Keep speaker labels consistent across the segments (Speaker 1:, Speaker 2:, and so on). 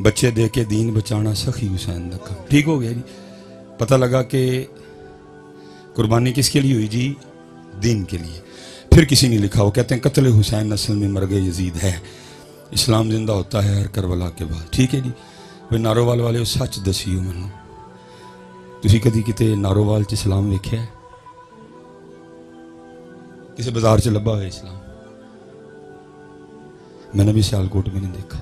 Speaker 1: بچے دے کے دین بچانا سخی حسین دا کام. ٹھیک ہو گیا جی. پتہ لگا کہ قربانی کس کے لیے ہوئی جی؟ دین کے لیے. پھر کسی نے لکھا، وہ کہتے ہیں قتل حسین اصل میں مرگ یزید ہے، اسلام زندہ ہوتا ہے ہر کربلا کے بعد. ٹھیک ہے جی. وہ نارووال والے سچ دسیو مینوں، تسی کدی کتے نارووال چ اسلام ویکھیا ہے؟ کسی بازار چ لبا ہوئے اسلام؟ میں نے بھی سیالکوٹ بھی نہیں دیکھا.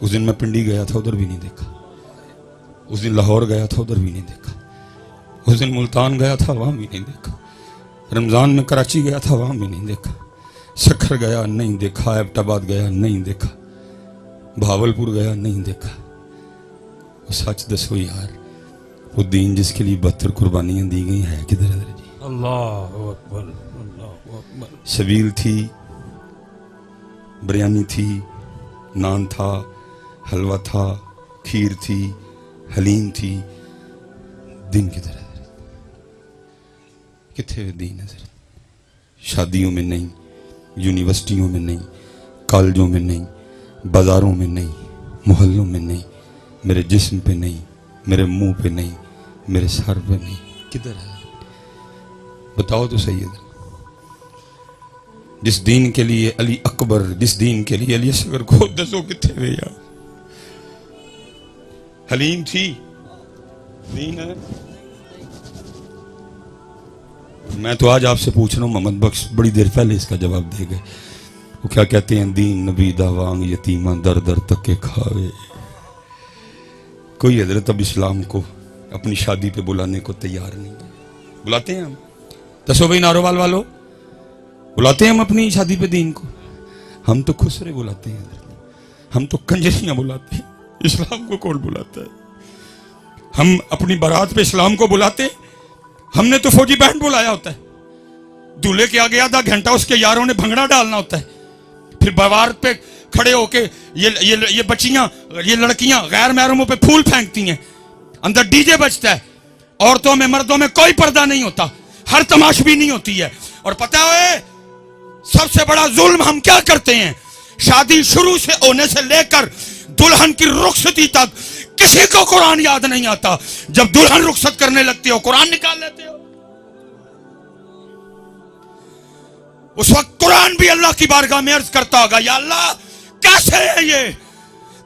Speaker 1: اس دن میں پنڈی گیا تھا، ادھر بھی نہیں دیکھا. اس دن لاہور گیا تھا، ادھر بھی نہیں دیکھا. اس دن ملتان گیا تھا، وہاں بھی نہیں دیکھا. رمضان میں کراچی گیا تھا، وہاں بھی نہیں دیکھا. سکھر گیا نہیں دیکھا. ایبٹ آباد گیا نہیں دیکھا. بھاولپور گیا نہیں دیکھا. وہ سچ دسو یار، وہ دین جس کے لیے 72 قربانیاں دی گئی ہے کدھر ہے جی؟
Speaker 2: اللہ اکبر، اللہ اکبر.
Speaker 1: شبیل تھی، بریانی تھی، نان تھا، حلوہ تھا، کھیر تھی، حلیم تھی. دین کدھر ہے؟ کتنے دین ہے؟ شادیوں میں نہیں، یونیورسٹیوں میں نہیں، کالجوں میں نہیں، بازاروں میں نہیں، محلوں میں نہیں، میرے جسم پہ نہیں، میرے منہ پہ نہیں، میرے سر پہ نہیں. کدھر ہے؟ بتاؤ تو سید. جس دین کے لیے علی اکبر، جس دین کے لیے علی اصغر کو دسو کتنے ہوئے یار. حلیم تھی، دین ہے. میں تو آج آپ سے پوچھ رہا ہوں، محمد بخش بڑی دیر پہلے اس کا جواب دے گئے. وہ کیا کہتے ہیں؟ دین نبی دا وانگ یتیمہ در در تک کے کھاوے. کوئی حضرت اب اسلام کو اپنی شادی پہ بلانے کو تیار نہیں ہے. بلاتے ہیں ہم؟ دسو بھائی نارووال والو، بلاتے ہیں ہم اپنی شادی پہ دین کو؟ ہم تو خسرے بلاتے ہیں، ہم تو کنجریاں بلاتے ہیں. اسلام کو کون بلاتا ہے؟ ہم اپنی بارات پہ اسلام کو بلاتے ہیں؟ ہم نے تو فوجی بینڈ بلایا ہوتا ہے. دولہے کے آگے آدھا گھنٹہ اس کے یاروں نے بھنگڑا ڈالنا ہوتا ہے. پھر بوارت پہ کھڑے ہو کے یہ بچیاں، یہ لڑکیاں غیر محرموں پہ پھول پھینکتی ہیں. اندر ڈی جے بجتا ہے. عورتوں میں مردوں میں کوئی پردہ نہیں ہوتا. ہر تماش بھی نہیں ہوتی ہے. اور پتہ ہے سب سے بڑا ظلم ہم کیا کرتے ہیں؟ شادی شروع سے ہونے سے لے کر دلہن کی رخصتی تک کسی کو قرآن یاد نہیں آتا. جب دلہن رخصت کرنے لگتی ہو قرآن نکال لیتے ہو. اس وقت قرآن بھی اللہ کی بارگاہ میں عرض کرتا ہوگا، یا اللہ کیسے ہے یہ؟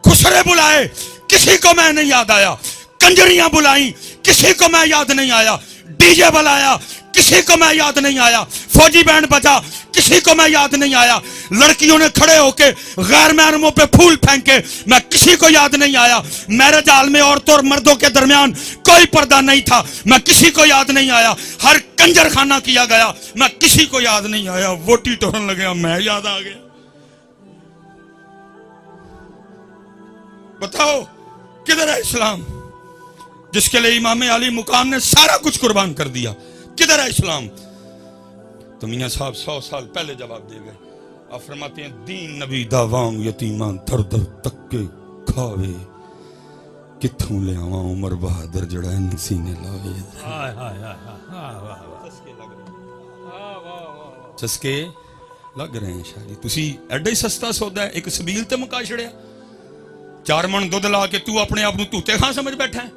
Speaker 1: خسرے بلائے، کسی کو میں نہیں یاد آیا. کنجریاں بلائیں، کسی کو میں یاد نہیں آیا. ڈی جے بلایا، کسی کو میں یاد نہیں آیا. فوجی بینڈ بجا، کسی کو میں یاد نہیں آیا. لڑکیوں نے کھڑے ہو کے غیر محرموں پہ پھول پھینکے، میں کسی کو یاد نہیں آیا. میرج ہال میں عورتوں اور مردوں کے درمیان کوئی پردہ نہیں تھا، میں کسی کو یاد نہیں آیا. ہر کنجر خانہ کیا گیا، میں کسی کو یاد نہیں آیا. ووٹی ٹورن لگیا، میں یاد آ گیا. بتاؤ کدھر ہے اسلام جس کے لیے امام علی مقام نے سارا کچھ قربان کر دیا؟ کدھر ہے اسلام؟ تو میاں صاحب 100 سال پہلے جواب دے گئے. آپ فرماتے ہیں دین نبی دا وانگ یتیمان در در تک کے کھاوے. کتھوں لے آواں عمر بہادر جڑا ان سینے لاوے. چسکے لگ رہے ہیں شاید. تسی ایڈا ہی سستا سودا ہے ایک سبیل تے مکا چھڑیا. 4 من دودھ لا کے تو اپنے آپ نو توتے خان سمجھ بیٹھا ہے.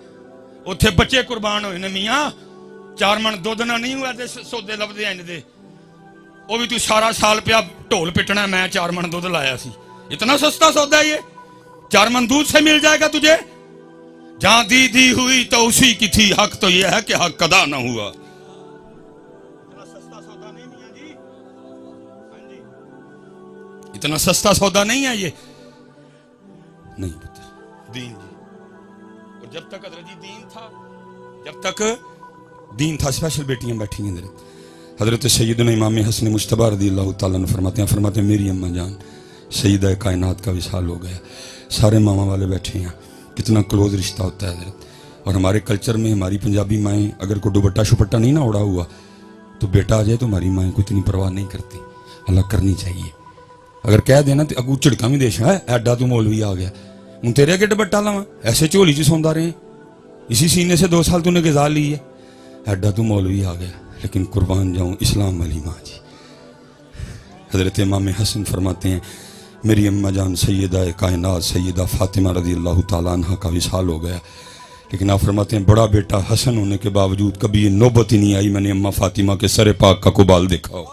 Speaker 1: اتھے بچے قربان ہوئے نے میاں. 4 من دودھ نہ نہیں ہوا دے سودے لبدے ہیں دے. وہ بھی تو سارا سال پیا ڈھول پٹنا. میں 4 من دودھ لایا سی. اتنا سستا سودا ہے یہ؟ 4 من دودھ سے مل جائے گا تجھے. جہاں دی ہوئی تو اسی کی تھی. حق تو یہ ہے کہ حق ادا نہ ہوا. اتنا سستا سودا نہیں میاں جی. ہاں جی اتنا سستا سودا نہیں ہے یہ. نہیں پتہ دین جی. اور جب تک حضرت جی دین تھا، جب تک دین تھا. اسپیشل بیٹیاں بیٹھی ہیں ادھر. حضرت سیدنا امام حسن مجتبی رضی اللہ تعالیٰ عنہ فرماتے ہیں میری اماں جان سیدہ کائنات کا وصال ہو گیا. سارے ماما والے بیٹھے ہیں. کتنا کلوز رشتہ ہوتا ہے حضرت. اور ہمارے کلچر میں ہماری پنجابی مائیں اگر کوئی دوپٹہ شپٹا نہیں نہ اڑا ہوا تو بیٹا آ جائے تو ہماری مائیں کو اتنی پرواہ نہیں کرتی. اللہ کرنی چاہیے. اگر کہہ دینا تو اگو چڑکا بھی دیش ہے ایڈا تو مولوی آ گیا ہوں تیرے اگے دوپٹہ لاواں ایسے جھولی چ سوندا رہے اسی سینے سے 2 سال تو نے غذا لی ہے. ایڈا تو مولوی آ گیا. لیکن قربان جاؤں اسلام والی ماں جی. حضرت امام حسن فرماتے ہیں میری اماں جان سیدہ کائنات سیدہ فاطمہ رضی اللہ تعالیٰ عنہ کا وصال ہو گیا، لیکن آپ فرماتے ہیں بڑا بیٹا حسن ہونے کے باوجود کبھی یہ نوبت ہی نہیں آئی میں نے اماں فاطمہ کے سر پاک کا قبال دیکھا ہو۔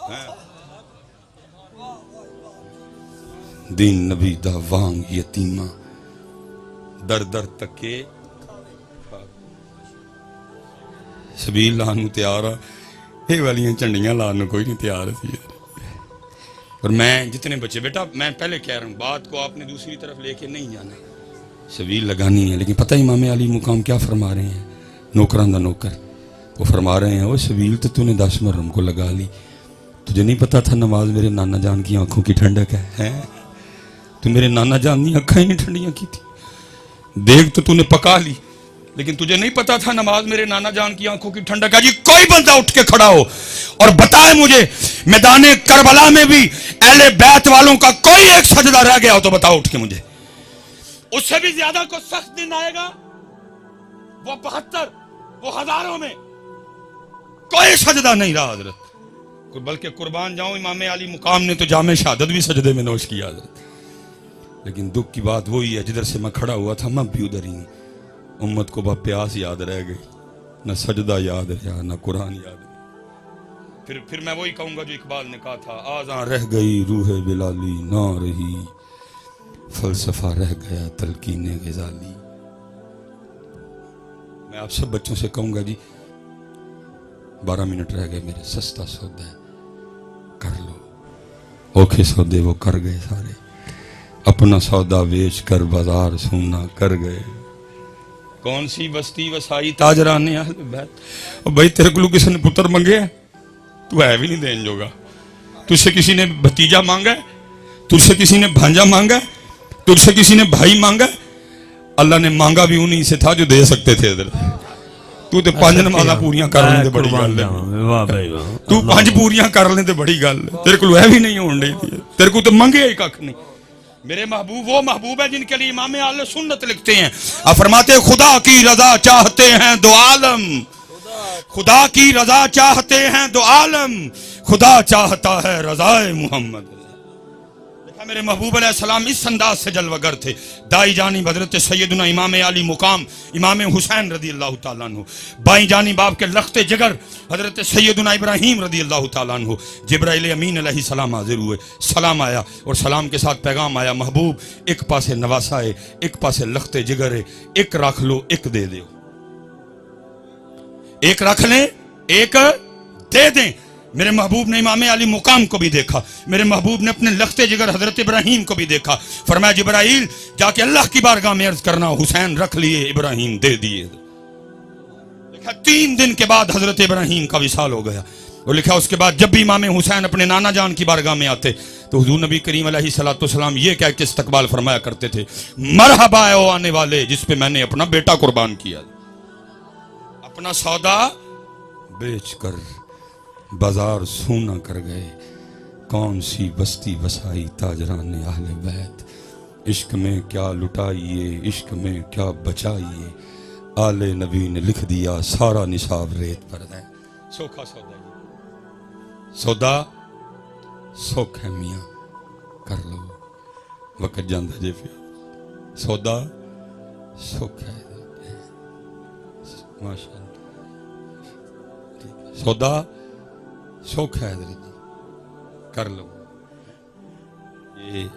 Speaker 1: دین نبی دا وانگ یتیمہ در در تکے سبیل لانو تیار یہ والیاں چنڈیاں لانو کوئی نہیں تیار تھی۔ اور میں جتنے بچے بیٹا میں پہلے کہہ رہا ہوں بات کو آپ نے دوسری طرف لے کے نہیں جانا، سبیل لگانی ہے، لیکن پتہ امام علی مقام کیا فرما رہے ہیں؟ نوکران دا نوکر وہ فرما رہے ہیں وہ سبیل تو نے 10 محرم کو لگا لی، تجھے نہیں پتا تھا نماز میرے نانا جان کی آنکھوں کی ٹھنڈک ہے؟ تو میرے نانا جان کی آنکھیں نہیں ٹھنڈیاں کی تھی، دیکھ تو نے پکا لی، لیکن تجھے نہیں پتا تھا نماز میرے نانا جان کی آنکھوں کی ٹھنڈک ہے۔ جی کوئی بندہ اٹھ کے کھڑا ہو اور بتائے مجھے میدان کربلا میں بھی اہل بیت والوں کا کوئی ایک سجدہ رہ گیا ہو تو بتاؤ اٹھ کے مجھے، اس سے بھی زیادہ کو سخت دن آئے گا، وہ 72 وہ ہزاروں میں کوئی سجدہ نہیں رہا حضرت، بلکہ قربان جاؤں امام علی مقام نے تو جامع شہادت بھی سجدے میں نوش کیا حضرت۔ لیکن دکھ کی بات وہی ہے جدھر سے میں کھڑا ہوا تھا میں بھی ادھر ہی ہوں، امت کو بس پیاس یاد رہ گئی، نہ سجدہ یاد رہا نہ قرآن یاد رہا۔ پھر میں وہی کہوں گا جو اقبال نے کہا تھا، آزاں رہ گئی روح بلالی نہ رہی، فلسفہ رہ گیا تلقین غزالی۔ میں آپ سب بچوں سے کہوں گا جی 12 منٹ رہ گئے میرے، سستا سودا ہے کر لو، اوکھے سودے وہ کر گئے سارے، اپنا سودا بیچ کر بازار سونا کر گئے، کون سی بستی وسائی تاجران اہل بیت۔ اور بھائی تیرے کو کسی نے پتر منگے ہے تو ہے بھی نہیں دین جوگا، تجھ سے کسی نے بھتیجا مانگا ہے، تجھ سے کسی نے بھانجا مانگا ہے، تجھ سے کسی نے بھائی مانگا ہے، اللہ نے مانگا بھی انہی سے تھا جو دے سکتے تھے ادھر۔ تو 5 نمازاں پوریاں کر لیں تے بڑی گل ہے، تو 5 پوریاں کر لیں تے بڑی گل ہے، تیرے کو ہے بھی نہیں ہون ڈی، تیرے کو تو منگے ہی ککھ نہیں۔ میرے محبوب وہ محبوب ہے جن کے لیے امام اہل سنت لکھتے ہیں، آپ فرماتے خدا کی رضا چاہتے ہیں دو عالم، خدا کی رضا چاہتے ہیں دو عالم، خدا چاہتا ہے رضائے محمد۔ دیکھا میرے محبوب علیہ السلام اس انداز سے جلوہ گر تھے، دائی جانب حضرت سیدنا امام علی مقام امام حسین رضی اللہ تعالیٰ عنہ، بائیں جانب آپ کے لخت جگر حضرت سیدنا ابراہیم رضی اللہ تعالیٰ عنہ۔ جبرائیل امین علیہ السلام حاضر ہوئے، سلام آیا اور سلام کے ساتھ پیغام آیا، محبوب ایک پاسے نواسا ہے، ایک پاسے لخت جگر ہے، ایک رکھ لو ایک دے دو، ایک رکھ لیں ایک دے دیں۔ میرے محبوب نے امام علی مقام کو بھی دیکھا، میرے محبوب نے اپنے لخت جگر حضرت ابراہیم کو بھی دیکھا، فرمایا جبرائیل جا کے اللہ کی بارگاہ میں عرض کرنا حسین رکھ لیے ابراہیم دے دیے۔ 3 دن کے بعد حضرت ابراہیم کا وصال ہو گیا، اور لکھا اس کے بعد جب بھی امام حسین اپنے نانا جان کی بارگاہ میں آتے تو حضور نبی کریم علیہ السلام یہ کہہ کے استقبال فرمایا کرتے تھے، مرحبا ہے او آنے والے جس پہ میں نے اپنا بیٹا قربان کیا، اپنا سودا بیچ کر بازار سونا کر گئے، کون سی بستی بسائی تاجران اہل بیت، عشق میں کیا لٹائیے عشق میں کیا بچائیے، آل نبی نے لکھ دیا سارا نصاب ریت پر ہے۔ سوکھا سودا سودا سوکھ ہے میاں کر لو، وقت جاندہ جے پیا، سودا سوکھ ہے ماشاءاللہ، سودا سوکھ ہے حضرت کر لو،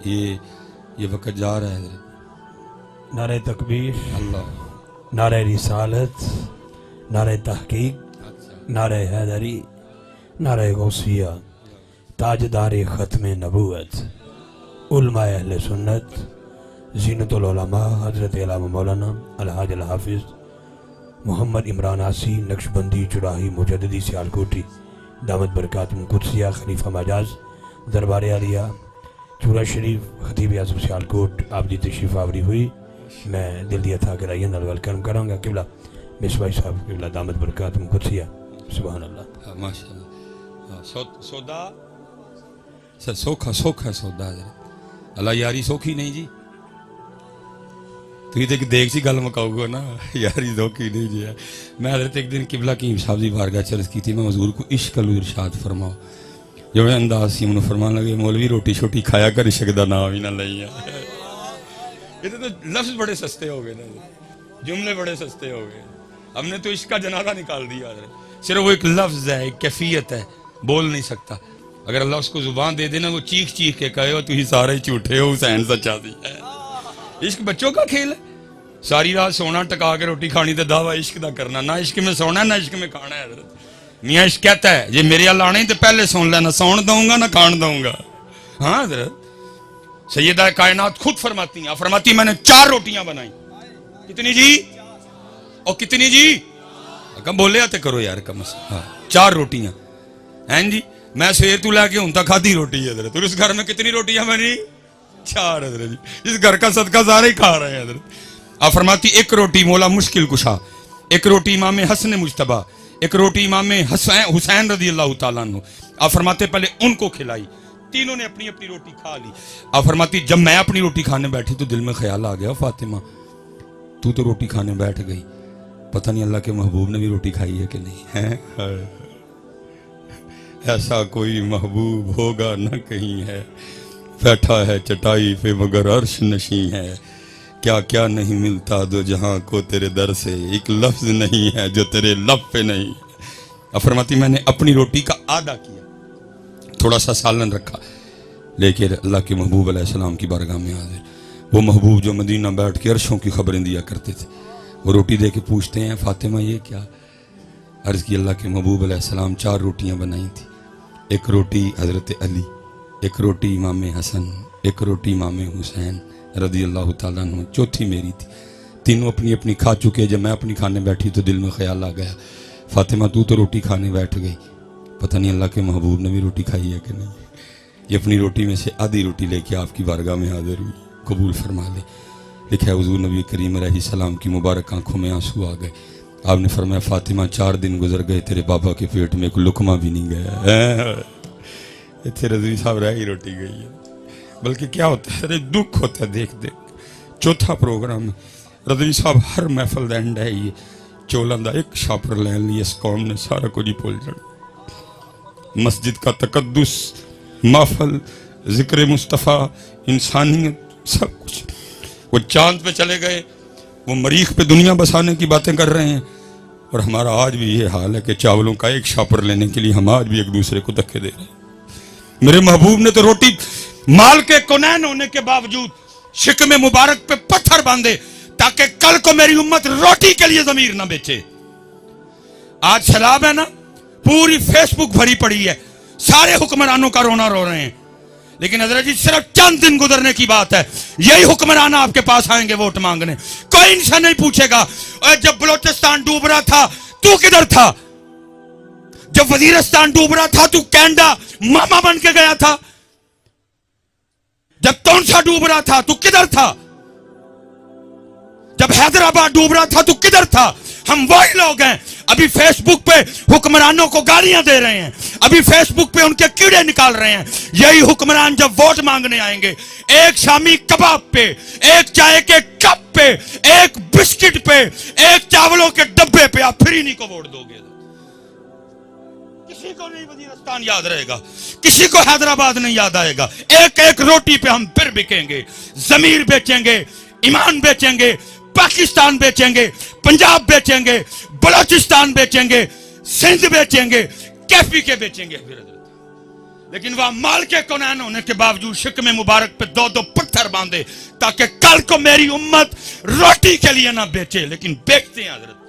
Speaker 1: یہ وقت جا رہا ہے حضرت۔
Speaker 2: نعرہ تکبیر،
Speaker 1: اللہ،
Speaker 2: نعرہ رسالت، نعرہ تحقیق، نعرہ حیدری، نعرہ غوثیہ، تاجدار ختم نبوت، علماء اہل سنت، زینت العلماء حضرت علامہ مولانا الحاج الحافظ محمد عمران آسی نقشبندی چراہی مجددی سیالکوٹی دامت برکاتہم قدسیہ خلیفہ مجاز دربار عالیہ چورا شریف خطیب اعظم سیالکوٹ آپ دی تشریف آوری ہوئی، میں دل دیا تھا کہ رائین نال ویلکم کروں گا قبلہ مصباح صاحب قبلہ دامت برکاتہم قدسیہ، سبحان اللہ
Speaker 1: ماشاءاللہ۔ سودا سوکھا سوکھا سودا حضرت، اللہ یاری سوکھی نہیں جی، تو یہ دیکھ سی گل مکاؤ گا نا، یاری سوکھی نہیں جی۔ میں حضرت ایک دن قبلہ کی صاحب دی بارگاہ چرس کی تھی، میں حضور کو عشق ارشاد فرماؤ، جو انداز سی انہوں فرمان لگے مولوی روٹی شوٹی کھایا کر عشق دا نام ہی نہ لئیے. یہ تو لفظ بڑے سستے ہو گئے نا, جملے بڑے سستے ہو گئے. ہم نے تو عشق کا جنازہ نکال دیا. صرف وہ ایک لفظ ہے, ایک کیفیت ہے, بول نہیں سکتا. اگر اللہ اس کو زبان دے دینا وہ چیخ چیخ کے کہے ہو تو ہی سارے جھوٹے ہو, حسین سچا دی ہے. عشق بچوں کا کھیل ہے. ساری رات سونا ٹکا کے روٹی کھانی تے دعویٰ عشق دا کرنا. نہ عشق میں سونا ہے نہ عشق میں کھانا ہے. حضرت میاں عشق کہتا ہے یہ میرے اللہ آنے تو پہلے سن لینا, سون دوں گا نہ کھان دوں گا. ہاں حضرت سیدہ کائنات خود فرماتی ہیں, فرماتی میں نے 4 روٹیاں بنائی. کتنی جی؟ اور کتنی جی؟ کم بولے آتے کرو یار کم سے. ہاں 4 روٹیاں ہیں جی. میں سویر تو لے کے ہوں تک کھادی روٹی ہے حضرت. اور اس گھر میں کتنی روٹیاں بنی؟ 4 حضرت جی. اس گھر کا صدقہ سارے ہی کھا رہے ہیں حضرت. آپ فرماتی 1 روٹی مولا مشکل کشا, 1 روٹی امام حسن مجتبیٰ, 1 روٹی امام حسین رضی اللہ تعالیٰ عنہ. آپ فرماتے پہلے ان کو کھلائی. تینوں نے اپنی اپنی روٹی کھا لی. آپ فرماتی جب میں اپنی روٹی کھانے بیٹھی تو دل میں خیال آ گیا فاطمہ تو روٹی کھانے بیٹھ گئی, پتہ نہیں اللہ کے محبوب نے بھی روٹی کھائی ہے کہ نہیں ہے. ایسا کوئی محبوب ہوگا نہ کہیں ہے, بیٹھا ہے چٹائی پہ مگر عرش نشیں ہے. کیا کیا نہیں ملتا دو جہاں کو تیرے در سے, ایک لفظ نہیں ہے جو تیرے لب پہ نہیں. اب فرماتی میں نے اپنی روٹی کا آدھا کیا, تھوڑا سا سالن رکھا, لے کے اللہ کے محبوب علیہ السلام کی بارگاہ میں حاضر. وہ محبوب جو مدینہ بیٹھ کے عرشوں کی خبریں دیا کرتے تھے, وہ روٹی دے کے پوچھتے ہیں فاطمہ یہ کیا؟ عرض کی اللہ کے محبوب علیہ السلام 4 روٹیاں بنائی تھی. 1 روٹی حضرت علی, 1 روٹی امام حسن, 1 روٹی امام حسین رضی اللہ تعالیٰ عنہ, چوتھی میری تھی. تینوں اپنی اپنی کھا چکے. جب میں اپنی کھانے بیٹھی تو دل میں خیال آ گیا فاطمہ تو روٹی کھانے بیٹھ گئی, پتہ نہیں اللہ کے محبوب نے بھی روٹی کھائی ہے کہ نہیں. یہ اپنی روٹی میں سے آدھی روٹی لے کے آپ کی بارگاہ میں حاضر ہوئی, قبول فرما لے. لکھا ہے حضور نبی کریم علیہ السلام کی مبارک آنکھوں میں آنسو آ گئے. آپ نے فرمایا فاطمہ 4 دن گزر گئے تیرے بابا کے پیٹ میں ایک لقمہ بھی نہیں گیا. اتنے رضوی صاحب رہ ہی روٹی گئی ہے. بلکہ کیا ہوتا ہے دکھ ہوتا ہے دیکھ دیکھ. چوتھا پروگرام رضوی صاحب ہر محفل دا اینڈ ہے یہ چولن دا ایک شاپر لین لی. اس قوم نے سارا کچھ ہی بھول جانا. مسجد کا تقدس, محفل, ذکر مصطفیٰ, انسانیت, سب کچھ. وہ چاند پہ چلے گئے, وہ مریخ پہ دنیا بسانے کی باتیں کر رہے ہیں. اور ہمارا آج بھی یہ حال ہے کہ چاولوں کا ایک شاپر لینے کے لیے ہم آج بھی ایک دوسرے کو دھکے دے رہے ہیں. میرے محبوب نے تو روٹی مال کے کونین ہونے کے باوجود شکم مبارک پہ پتھر باندھے تاکہ کل کو میری امت روٹی کے لیے ضمیر نہ بیچے. آج سیلاب ہے نا, پوری فیس بک بھری پڑی ہے, سارے حکمرانوں کا رونا رو رہے ہیں. لیکن حضرت جی صرف چند دن گزرنے کی بات ہے, یہی حکمران آپ کے پاس آئیں گے ووٹ مانگنے. کوئی ان سے نہیں پوچھے گا جب بلوچستان ڈوب رہا تھا تو کدھر تھا, جب وزیرستان ڈوب رہا تھا تو کینیڈا ماما بن کے گیا تھا, جب تونسا ڈوب رہا تھا تو کدھر تھا, جب حیدرآباد ڈوب رہا تھا تو کدھر تھا. ہم وہی لوگ ہیں ابھی فیس بک پہ حکمرانوں کو گالیاں دے رہے ہیں, ابھی فیس بک پہ ان کے کیڑے نکال رہے ہیں. یہی حکمران جب ووٹ مانگنے آئیں گے ایک شامی کباب پہ, ایک چائے کے کپ پہ, ایک بسکٹ پہ, ایک چاولوں کے ڈبے پہ آپ پھر انہی کو ووٹ دو گے. کسی کو نہیں وزیرستان یاد رہے گا, کسی کو حیدرآباد نہیں یاد آئے گا. ایک ایک روٹی پہ ہم پھر بکیں گے, ضمیر بیچیں گے, ایمان بیچیں گے, پاکستان بیچیں گے, پنجاب بیچیں گے, بلوچستان بیچیں گے, سندھ بیچیں گے, کیفی کے بیچیں گے. لیکن وہ مال کے کونین ہونے کے باوجود شکم مبارک پہ 2 پتھر باندھے تاکہ کل کو میری امت روٹی کے لیے نہ بیچے. لیکن بیچتے ہیں حضرت.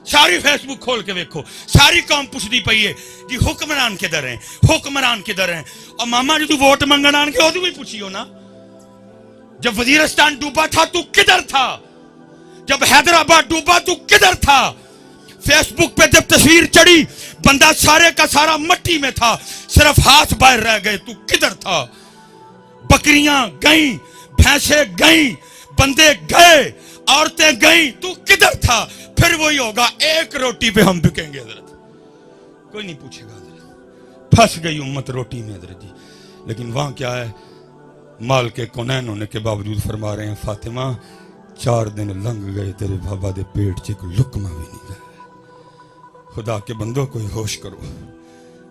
Speaker 1: ساری فیس بک کھول کے دیکھو, ساری قوم پوچھتی پئی ہے جی حکمران کدھر ہیں, حکمران کدھر ہیں. اور ماما جی تو ووٹ منگن آن کے وہ بھی پوچھیو نا, جب وزیرستان ڈوبا تھا تو کدھر تھا, جب حیدرآباد ڈوبا تو کدھر تھا. فیس بک پہ جب تصویر چڑھی بندہ سارے کا سارا مٹی میں تھا, صرف ہاتھ باہر رہ گئے, تو کدھر تھا. بکریاں گئیں, بھینسیں گئیں, بندے گئے, عورتیں گئیں, تو کدھر تھا. پھر وہی ہوگا, ایک روٹی پہ ہم بکیں گے حضرت. کوئی نہیں پوچھے گا حضرت. پھنس گئی امت روٹی میں حضرت جی. لیکن وہاں کیا ہے, مال کے کونین ہونے کے باوجود فرما رہے ہیں فاطمہ 4 دن لنگ گئے تیرے بابا دے پیٹ چ کوئی لقمہ بھی نہیں گیا. خدا کے بندوں کو ہوش کرو,